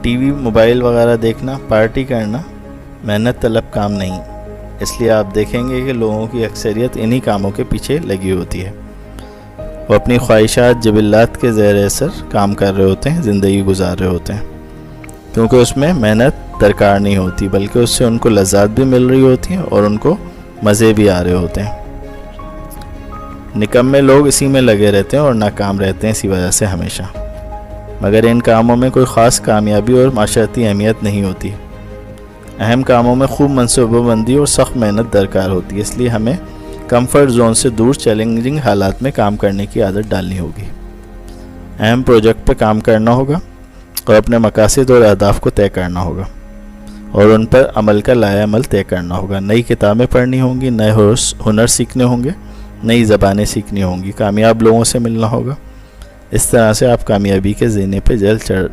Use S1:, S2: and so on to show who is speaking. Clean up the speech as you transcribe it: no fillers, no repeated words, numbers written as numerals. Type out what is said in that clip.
S1: T V mobile وغیرہ دیکھنا، party کرنا محنت طلب کام نہیں، اس لیے آپ دیکھیں گے کہ لوگوں کی اکثریت انہی کاموں کے پیچھے لگی ہوتی ہے۔ وہ اپنی خواہشات جبلات کے زیر اثر کام کر رہے ہوتے ہیں، زندگی گزار رہے ہوتے ہیں، کیونکہ اس میں محنت درکار نہیں ہوتی، بلکہ اس سے ان کو لذات بھی مل رہی ہوتی ہیں اور ان کو مزے بھی آ رہے ہوتے ہیں۔ نکمے لوگ اسی میں لگے رہتے ہیں اور ناکام رہتے ہیں اسی وجہ سے ہمیشہ، مگر ان کاموں میں کوئی خاص کامیابی اور معاشرتی اہمیت نہیں ہوتی۔ اہم کاموں میں خوب منصوبہ بندی اور سخت محنت درکار ہوتی ہے، اس لیے ہمیں کمفرٹ زون سے دور چیلنجنگ حالات میں کام کرنے کی عادت ڈالنی ہوگی۔ اہم پروجیکٹ پہ کام کرنا ہوگا اور اپنے مقاصد اور اہداف کو طے کرنا ہوگا اور ان پر عمل کا لائحہ عمل طے کرنا ہوگا۔ نئی کتابیں پڑھنی ہوں گی، نئے ہنر سیکھنے ہوں گے، نئی زبانیں سیکھنی ہوں گی، کامیاب لوگوں سے ملنا ہوگا۔ اس طرح سے آپ کامیابی کے زینے پہ جلد چڑھ